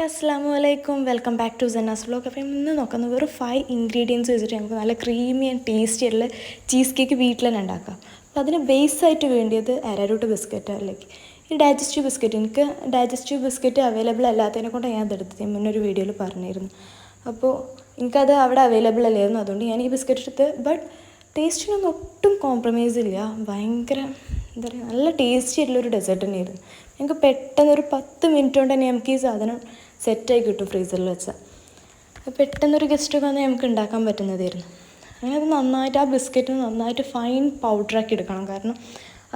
Assalamualaikum, welcome back to Zena's vlog. അപ്പോൾ ഇന്ന് നോക്കുന്നത് വെറും 5 ഇൻഗ്രീഡിയൻസ് വെച്ചിട്ട് നമുക്ക് നല്ല ക്രീമി ആൻഡ് ടേസ്റ്റി ആയിട്ടുള്ള ചീസ് കേക്ക് വീട്ടിൽ തന്നെ ഉണ്ടാക്കാം. അപ്പോൾ അതിന് ബേസായിട്ട് വേണ്ടിയത് അരാറൂട്ട് ബിസ്ക്കറ്റ്. അല്ലെങ്കിൽ ഈ ഡൈജസ്റ്റീവ് ബിസ്ക്കറ്റ്, എനിക്ക് ഡൈജസ്റ്റീവ് ബിസ്ക്കറ്റ് അവൈലബിൾ അല്ലാത്തതിനെ കൊണ്ട് ഞാൻ അതെടുത്തത് ഞാൻ മുന്നൊരു വീഡിയോയിൽ പറഞ്ഞിരുന്നു. അപ്പോൾ എനിക്കത് അവിടെ അവൈലബിൾ അല്ലായിരുന്നു, അതുകൊണ്ട് ഞാൻ ഈ ബിസ്ക്കറ്റ് എടുത്ത്. ബട്ട് ടേസ്റ്റിനൊന്നും ഒട്ടും കോംപ്രമൈസ് ഇല്ല. ഭയങ്കര എന്താ പറയുക, നല്ല ടേസ്റ്റി ആയിട്ടുള്ളൊരു ഡെസേർട്ട് തന്നെയായിരുന്നു. ഞങ്ങൾക്ക് പെട്ടെന്നൊരു 10 മിനിറ്റ് കൊണ്ട് തന്നെ നമുക്ക് ഈ സാധനം സെറ്റായി കിട്ടും ഫ്രീസറിൽ വെച്ചാൽ. പെട്ടെന്നൊരു ഗസ്റ്റൊക്കെ വന്നാൽ നമുക്ക് ഉണ്ടാക്കാൻ പറ്റുന്നതായിരുന്നു. അങ്ങനെ അത് നന്നായിട്ട് ആ ബിസ്ക്കറ്റ് നന്നായിട്ട് ഫൈൻ പൗഡറാക്കി എടുക്കണം. കാരണം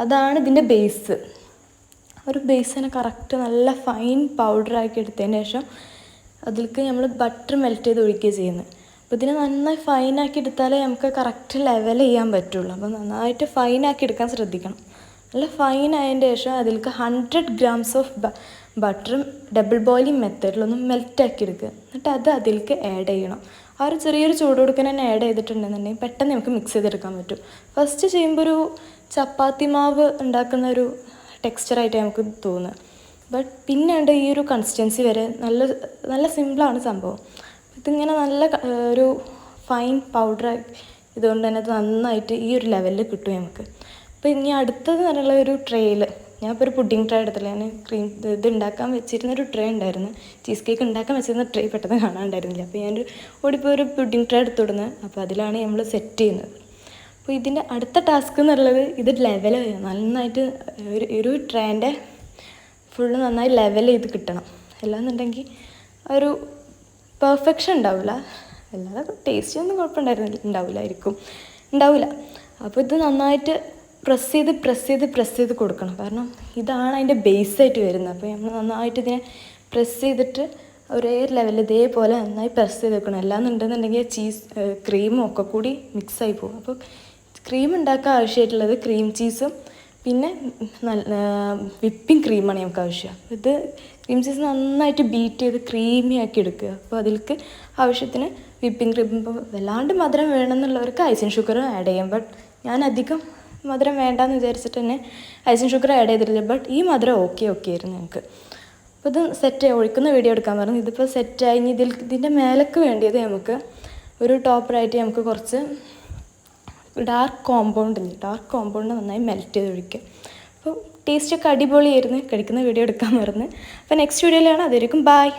അതാണ് ഇതിൻ്റെ ബേസ്. ഒരു ബേസിനെ കറക്റ്റ് നല്ല ഫൈൻ പൗഡറാക്കി എടുത്തതിന് ശേഷം അതിലേക്ക് നമ്മൾ ബട്ടർ മെൽറ്റ് ചെയ്ത് ഒഴിക്കുകയാണ് ചെയ്യുന്നത്. അപ്പോൾ ഇതിനെ നന്നായി ഫൈനാക്കി എടുത്താലേ നമുക്ക് കറക്റ്റ് ലെവൽ ചെയ്യാൻ പറ്റുള്ളൂ. അപ്പോൾ നന്നായിട്ട് ഫൈനാക്കി എടുക്കാൻ ശ്രദ്ധിക്കണം. നല്ല ഫൈൻ ആയതിൻ്റെ ശേഷം അതിലേക്ക് 100 ഗ്രാംസ് ഓഫ് ബട്ടറും ഡബിൾ ബോയിലിംഗ് മെത്തേഡിലൊന്ന് മെൽറ്റാക്കി എടുക്കുക. എന്നിട്ട് അത് അതിലേക്ക് ആഡ് ചെയ്യണം. ആ ഒരു ചെറിയൊരു ചൂട് കൊടുക്കാൻ തന്നെ ആഡ് ചെയ്തിട്ടുണ്ടെന്നുണ്ടെങ്കിൽ പെട്ടെന്ന് നമുക്ക് മിക്സ് ചെയ്തെടുക്കാൻ പറ്റും. ഫസ്റ്റ് ചെയ്യുമ്പോൾ ഒരു ചപ്പാത്തി മാവ് ഉണ്ടാക്കുന്ന ഒരു ടെക്സ്ചറായിട്ട് നമുക്ക് തോന്നുക. ബട്ട് പിന്നെയുണ്ട് ഈ ഒരു കൺസിസ്റ്റൻസി വരെ നല്ല സിമ്പിളാണ് സംഭവം. ഇതിങ്ങനെ നല്ല ഒരു ഫൈൻ പൗഡർ ഇതുകൊണ്ട് തന്നെ അത് നന്നായിട്ട് ഈ ഒരു ലെവലിൽ കിട്ടും നമുക്ക്. അപ്പോൾ ഇനി അടുത്തത് എന്നുള്ള ഒരു ട്രേയിൽ ഞാനിപ്പോൾ ഒരു പുഡിംഗ് ട്രേ എടുത്തില്ല. ഞാൻ ഇത് ഉണ്ടാക്കാൻ വെച്ചിരുന്നൊരു ട്രേ ഉണ്ടായിരുന്നു. ചീസ് കേക്ക് ഉണ്ടാക്കാൻ വെച്ചിരുന്ന ട്രേ പെട്ടെന്ന് കാണാനുണ്ടായിരുന്നില്ല. അപ്പോൾ ഞാനൊരു ഓടിപ്പോൾ ഒരു പുഡിംഗ് ട്രേ എടുത്തുവിടുന്നത്. അപ്പോൾ അതിലാണ് നമ്മൾ സെറ്റ് ചെയ്യുന്നത്. അപ്പോൾ ഇതിൻ്റെ അടുത്ത ടാസ്ക് എന്നുള്ളത് ഇത് ലെവൽ ചെയ്യുക. നന്നായിട്ട് ഒരു ട്രേൻ്റെ ഫുള്ള് നന്നായി ലെവൽ ചെയ്ത് കിട്ടണം. അല്ലാന്നുണ്ടെങ്കിൽ ഒരു പെർഫെക്ഷൻ ഉണ്ടാവില്ല. അല്ലാതെ ടേസ്റ്റ് ഒന്നും ഉണ്ടാവില്ല. അപ്പോൾ ഇത് നന്നായിട്ട് പ്രസ് ചെയ്ത് കൊടുക്കണം. കാരണം ഇതാണ് അതിൻ്റെ ബേസായിട്ട് വരുന്നത്. അപ്പോൾ നമ്മൾ നന്നായിട്ട് ഇതിനെ പ്രസ് ചെയ്തിട്ട് ഒരേ ലെവലിൽ ഇതേപോലെ നന്നായി പ്രസ് ചെയ്ത് വെക്കണം. അല്ലാന്നുണ്ടെന്നുണ്ടെങ്കിൽ ക്രീമും ഒക്കെ കൂടി മിക്സായി പോകും. അപ്പോൾ ക്രീം ഉണ്ടാക്കാൻ ആവശ്യമായിട്ടുള്ളത് ക്രീം ചീസും പിന്നെ വിപ്പിംഗ് ക്രീമാണ് നമുക്ക് ആവശ്യം. ഇത് ക്രീം ചീസ് നന്നായിട്ട് ബീറ്റ് ചെയ്ത് ക്രീമി ആക്കി എടുക്കുക. അപ്പോൾ അതിലേക്ക് ആവശ്യത്തിന് വിപ്പിംഗ് ക്രീം. ഇപ്പോൾ വല്ലാണ്ട് മധുരം വേണമെന്നുള്ളവർക്ക് ഐസിങ് ഷുഗർ ആഡ് ചെയ്യാം. ബട്ട് ഞാൻ അധികം മധുരം വേണ്ടാന്ന് വിചാരിച്ചിട്ട് തന്നെ ഐസിങ് ഷുഗർ ആഡ് ചെയ്തിട്ടില്ല. ബട്ട് ഈ മധുരം ഓക്കെ ആയിരുന്നു ഞങ്ങൾക്ക്. അപ്പോൾ ഇത് സെറ്റായി ഒഴിക്കുന്ന വീഡിയോ എടുക്കാൻ പറഞ്ഞു. ഇതിപ്പോൾ സെറ്റായി. ഇനി ഇതിൻ്റെ മേലേക്ക് വേണ്ടിയത് നമുക്ക് ഒരു ടോപ്പറായിട്ട് നമുക്ക് കുറച്ച് ഡാർക്ക് കോമ്പൗണ്ട് നന്നായി മെൽറ്റ് ചെയ്ത് ഒഴിക്കുക. അപ്പോൾ ടേസ്റ്റൊക്കെ അടിപൊളിയായിരുന്നു. കഴിക്കുന്ന വീഡിയോ എടുക്കാൻ മറന്ന്. അപ്പോൾ നെക്സ്റ്റ് വീഡിയോയിലാണ്. അതായിരിക്കും. ബൈ.